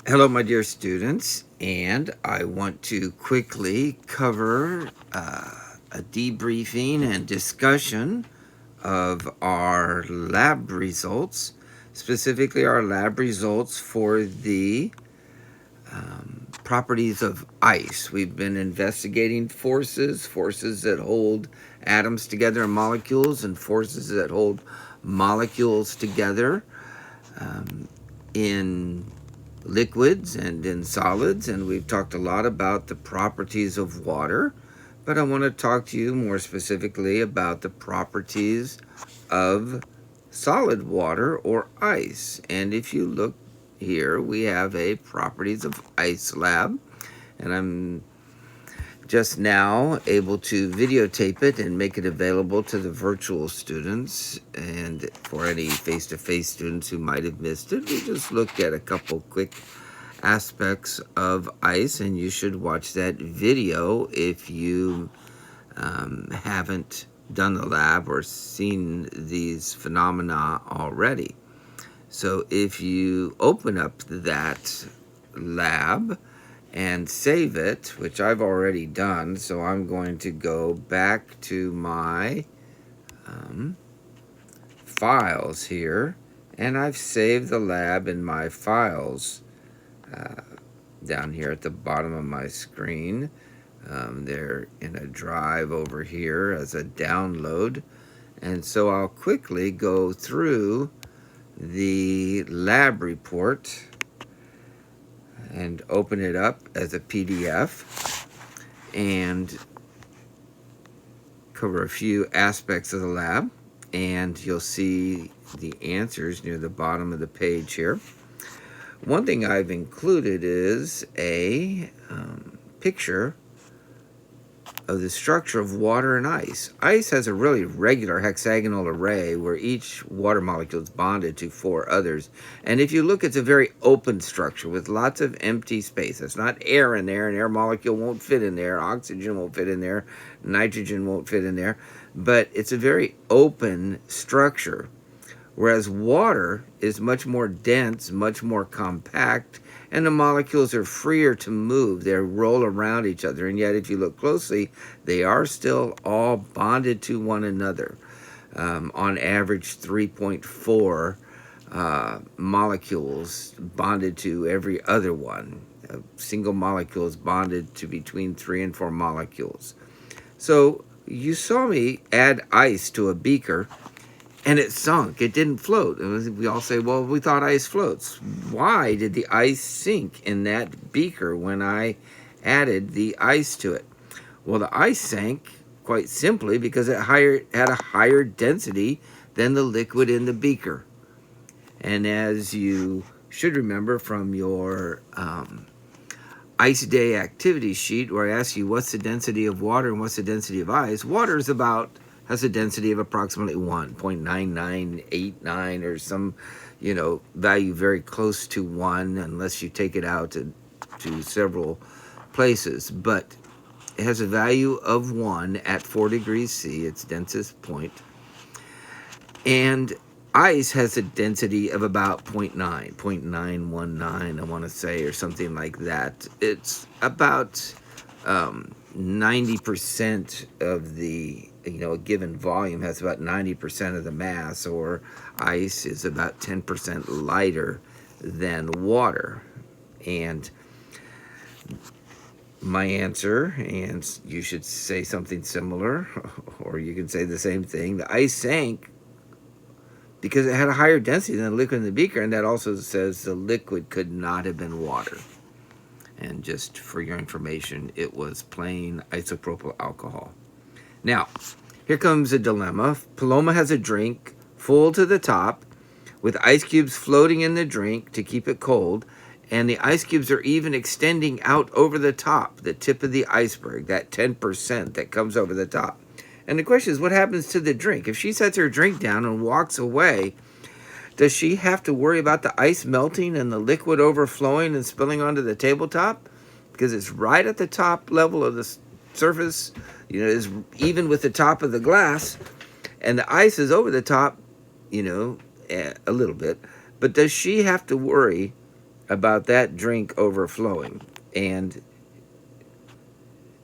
Hello, my dear students, and I want to quickly cover a debriefing and discussion of our lab results, specifically our lab results for the properties of ice. We've been investigating forces that hold atoms together in molecules, and forces that hold molecules together in liquids and in solids, and we've talked a lot about the properties of water, but I want to talk to you more specifically about the properties of solid water or ice. And if you look here, we have a properties of ice lab, and I'm just now able to videotape it and make it available to the virtual students. And for any face-to-face students who might have missed it, we just looked at a couple quick aspects of ice, and you should watch that video if you haven't done the lab or seen these phenomena already. So if you open up that lab and save it, which I've already done, so I'm going to go back to my files here, and I've saved the lab in my files down here at the bottom of my screen. They're in a drive over here as a download, and so I'll quickly go through the lab report and open it up as a PDF and cover a few aspects of the lab, and you'll see the answers near the bottom of the page here. One thing I've included is a picture of the structure of water and ice. Ice has a really regular hexagonal array where each water molecule is bonded to 4 others. And if you look, it's a very open structure with lots of empty space. It's not air in there. An air molecule won't fit in there. Oxygen won't fit in there. Nitrogen won't fit in there. But it's a very open structure. Whereas water is much more dense, much more compact, and the molecules are freer to move. They roll around each other, and yet if you look closely, they are still all bonded to one another. On average, 3.4 molecules bonded to every other one. A single molecule is bonded to between 3 and 4 molecules. So you saw me add ice to a beaker, and it sunk. It didn't float. We all say, well, we thought ice floats. Why did the ice sink in that beaker when I added the ice to it? Well, the ice sank quite simply because it had a higher density than the liquid in the beaker. And as you should remember from your Ice Day activity sheet, where I ask you what's the density of water and what's the density of ice, water is has a density of approximately 1.9989 or some, value very close to 1, unless you take it out to several places. But it has a value of 1 at 4 degrees C, its densest point. And ice has a density of about 0.919, I want to say, or something like that. It's about 90% of the, a given volume has about 90% of the mass, or ice is about 10% lighter than water. And my answer, and you should say something similar, or you can say the same thing, the ice sank because it had a higher density than the liquid in the beaker, and that also says the liquid could not have been water. And just for your information, it was plain isopropyl alcohol. Now, here comes a dilemma. Paloma has a drink full to the top with ice cubes floating in the drink to keep it cold, and the ice cubes are even extending out over the top, the tip of the iceberg, that 10% that comes over the top. And the question is, what happens to the drink? If she sets her drink down and walks away, does she have to worry about the ice melting and the liquid overflowing and spilling onto the tabletop? Because it's right at the top level of the surface, is even with the top of the glass, and the ice is over the top, a little bit. But does she have to worry about that drink overflowing? And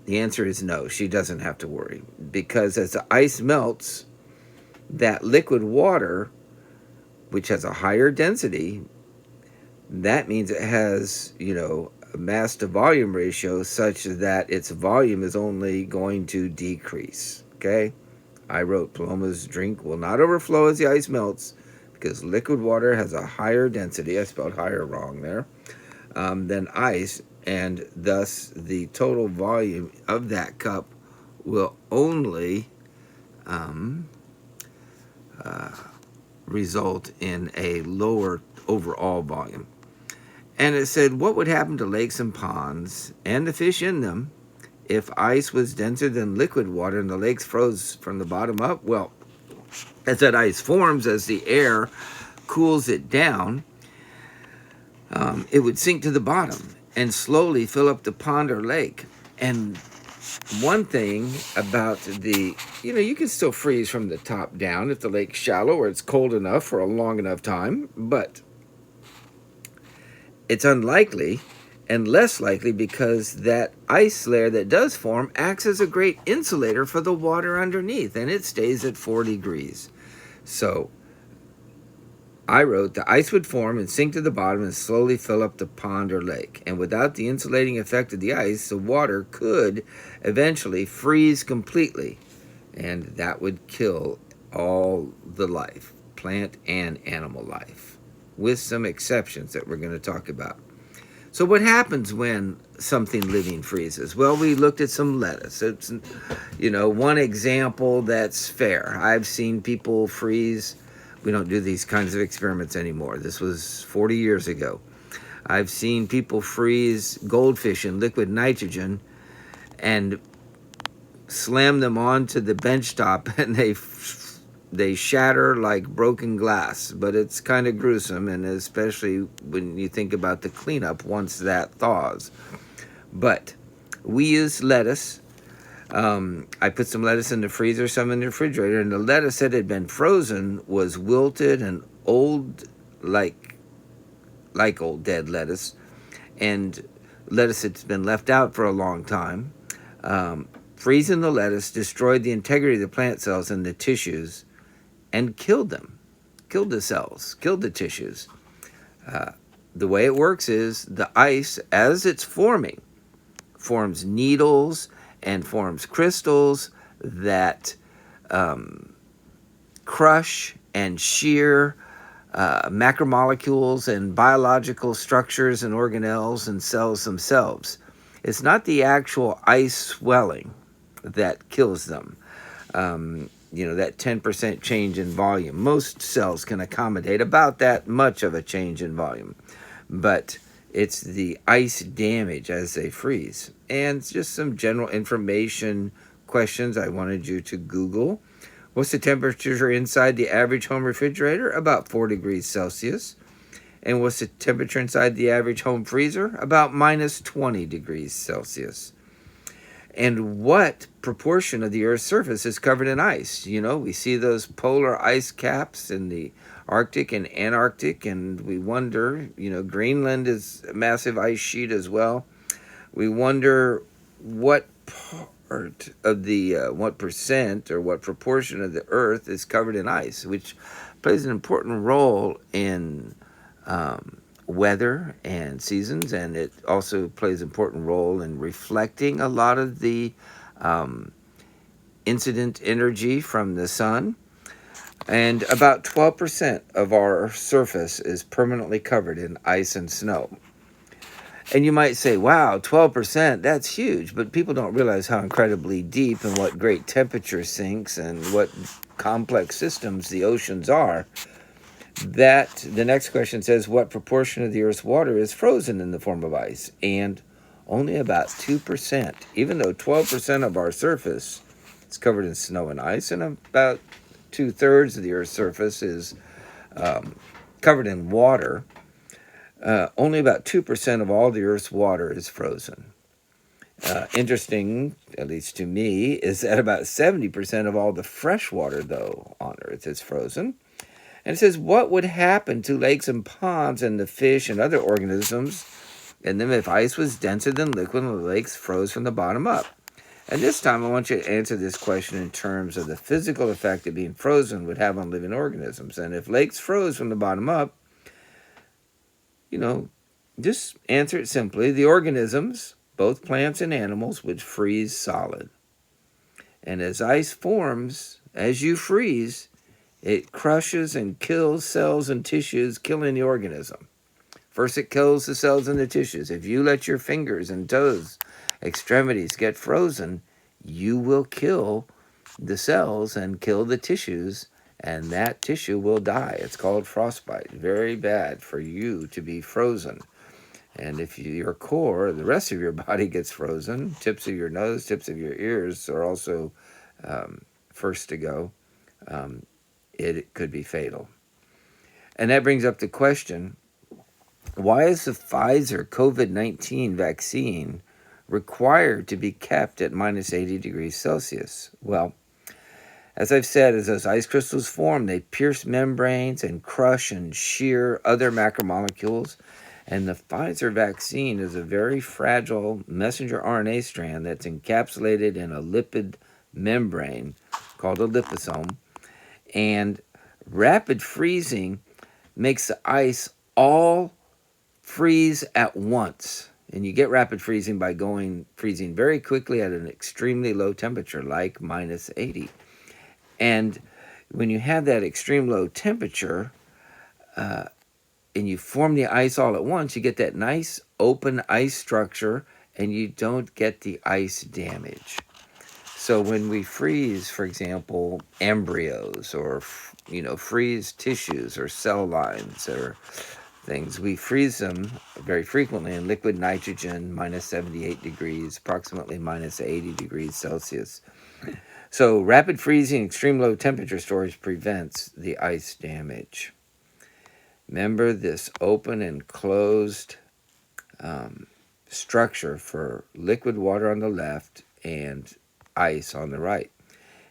the answer is no, she doesn't have to worry. Because as the ice melts, that liquid water, which has a higher density, that means it has, a mass to volume ratio such that its volume is only going to decrease. Okay? I wrote Paloma's drink will not overflow as the ice melts because liquid water has a higher density. I spelled higher wrong there. Than ice, and thus the total volume of that cup will only um, result in a lower overall volume. And it said, what would happen to lakes and ponds and the fish in them if ice was denser than liquid water and the lakes froze from the bottom up? Well, as that ice forms, as the air cools it down, it would sink to the bottom and slowly fill up the pond or lake. And one thing about you can still freeze from the top down if the lake's shallow or it's cold enough for a long enough time, but it's unlikely and less likely because that ice layer that does form acts as a great insulator for the water underneath, and it stays at 4 degrees. So I wrote, the ice would form and sink to the bottom and slowly fill up the pond or lake. And without the insulating effect of the ice, the water could eventually freeze completely. And that would kill all the life, plant and animal life, with some exceptions that we're going to talk about. So what happens when something living freezes? Well, we looked at some lettuce. It's, one example that's fair. I've seen people freeze. We don't do these kinds of experiments anymore. This was 40 years ago. I've seen people freeze goldfish in liquid nitrogen and slam them onto the bench top, and they shatter like broken glass. But it's kind of gruesome, and especially when you think about the cleanup once that thaws. But we use lettuce. I put some lettuce in the freezer, some in the refrigerator, and the lettuce that had been frozen was wilted and old, like old dead lettuce, and lettuce that's been left out for a long time. Freezing the lettuce destroyed the integrity of the plant cells and the tissues and killed them, killed the cells, killed the tissues. The way it works is the ice, as it's forming, forms needles and forms crystals that crush and shear macromolecules and biological structures and organelles and cells themselves. It's not the actual ice swelling that kills them. That 10% change in volume. Most cells can accommodate about that much of a change in volume. But it's the ice damage as they freeze. And just some general information questions I wanted you to Google. What's the temperature inside the average home refrigerator? About 4 degrees Celsius. And what's the temperature inside the average home freezer? About minus 20 degrees Celsius. And what proportion of the Earth's surface is covered in ice? We see those polar ice caps in the Arctic and Antarctic, and we wonder, Greenland is a massive ice sheet as well. We wonder what part of the, what percent or what proportion of the Earth is covered in ice, which plays an important role in weather and seasons, and it also plays an important role in reflecting a lot of the incident energy from the sun. And about 12% of our surface is permanently covered in ice and snow. And you might say, wow, 12%, that's huge. But people don't realize how incredibly deep and what great temperature sinks and what complex systems the oceans are. That the next question says, what proportion of the Earth's water is frozen in the form of ice? And only about 2%, even though 12% of our surface is covered in snow and ice, and about 2/3 of the Earth's surface is covered in water. Only about 2% of all the Earth's water is frozen. Interesting, at least to me, is that about 70% of all the fresh water, though, on Earth is frozen. And it says, what would happen to lakes and ponds and the fish and other organisms in them if ice was denser than liquid and the lakes froze from the bottom up? And this time I want you to answer this question in terms of the physical effect that being frozen would have on living organisms. And if lakes froze from the bottom up, just answer it simply. The organisms, both plants and animals, would freeze solid. And as ice forms, as you freeze, it crushes and kills cells and tissues, killing the organism. First, it kills the cells and the tissues. If you let your fingers and toes, extremities get frozen, you will kill the cells and kill the tissues, and that tissue will die. It's called frostbite. Very bad for you to be frozen. And if your core, the rest of your body gets frozen, tips of your nose, tips of your ears are also first to go, it could be fatal. And that brings up the question, why is the Pfizer COVID-19 vaccine required to be kept at minus 80 degrees Celsius? Well, as I've said, as those ice crystals form, they pierce membranes and crush and shear other macromolecules. And the Pfizer vaccine is a very fragile messenger RNA strand that's encapsulated in a lipid membrane called a liposome. And rapid freezing makes the ice all freeze at once. And you get rapid freezing by freezing very quickly at an extremely low temperature, like minus 80. And when you have that extreme low temperature, and you form the ice all at once, you get that nice open ice structure, and you don't get the ice damage. So when we freeze, for example, embryos or, freeze tissues or cell lines or things, we freeze them very frequently in liquid nitrogen, minus 78 degrees, approximately minus 80 degrees Celsius. So rapid freezing, extreme low temperature storage prevents the ice damage. Remember this open and closed structure for liquid water on the left and ice on the right.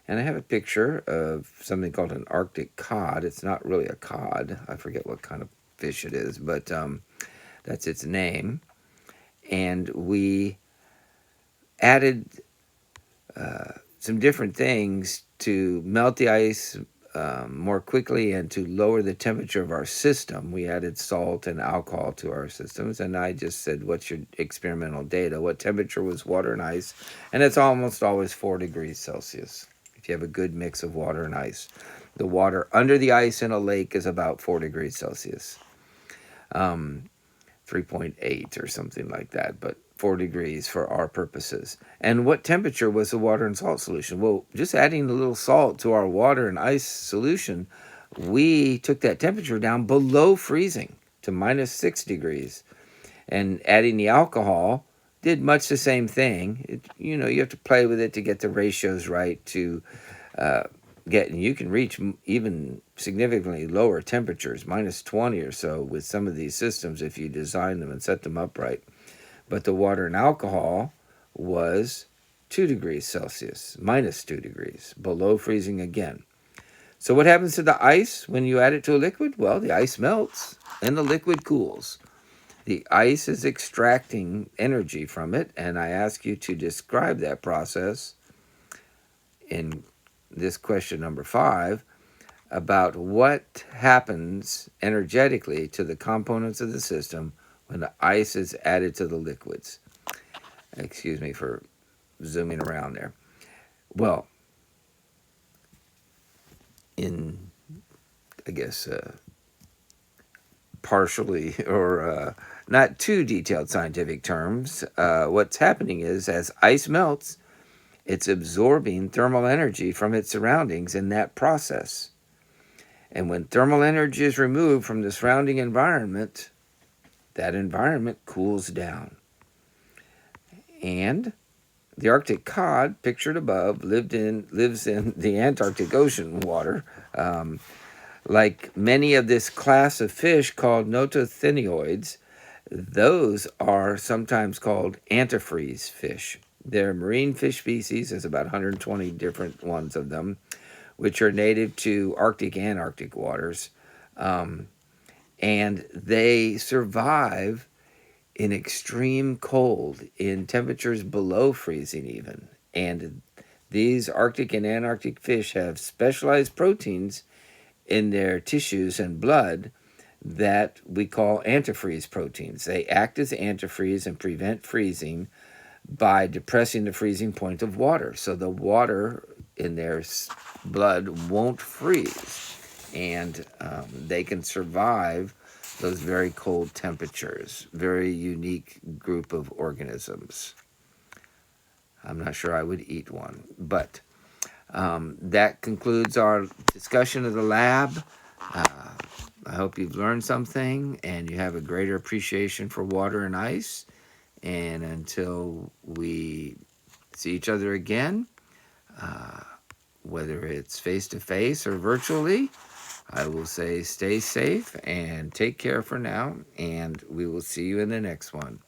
And I have a picture of something called an Arctic cod. It's not really a cod. I forget what kind of fish it is, but that's its name. And we added some different things to melt the ice more quickly and to lower the temperature of our system. We added salt and alcohol to our systems, and I just said, what's your experimental data? What temperature was water and ice? And it's almost always 4 degrees Celsius if you have a good mix of water and ice. The water under the ice in a lake is about 4 degrees Celsius, 3.8 or something like that, but 4 degrees for our purposes. And what temperature was the water and salt solution? Well, just adding a little salt to our water and ice solution, we took that temperature down below freezing to minus 6 degrees. And adding the alcohol did much the same thing. You have to play with it to get the ratios right to and you can reach even significantly lower temperatures, minus 20 or so with some of these systems if you design them and set them up right. But the water and alcohol was 2 degrees Celsius, minus 2 degrees, below freezing again. So what happens to the ice when you add it to a liquid? Well, the ice melts and the liquid cools. The ice is extracting energy from it, and I ask you to describe that process in this question number 5 about what happens energetically to the components of the system when the ice is added to the liquids. Excuse me for zooming around there. Well, in, I guess, partially or not too detailed scientific terms, what's happening is as ice melts, it's absorbing thermal energy from its surroundings in that process. And when thermal energy is removed from the surrounding environment, that environment cools down. And the Arctic cod, pictured above, lives in the Antarctic Ocean water. Like many of this class of fish called notothenoids, those are sometimes called antifreeze fish. They're marine fish species. There's about 120 different ones of them, which are native to Arctic and Arctic waters. And they survive in extreme cold, in temperatures below freezing even. And these Arctic and Antarctic fish have specialized proteins in their tissues and blood that we call antifreeze proteins. They act as antifreeze and prevent freezing by depressing the freezing point of water. So the water in their blood won't freeze, and they can survive those very cold temperatures. Very unique group of organisms. I'm not sure I would eat one, but that concludes our discussion of the lab. I hope you've learned something and you have a greater appreciation for water and ice. And until we see each other again, whether it's face to face or virtually, I will say stay safe and take care for now. And we will see you in the next one.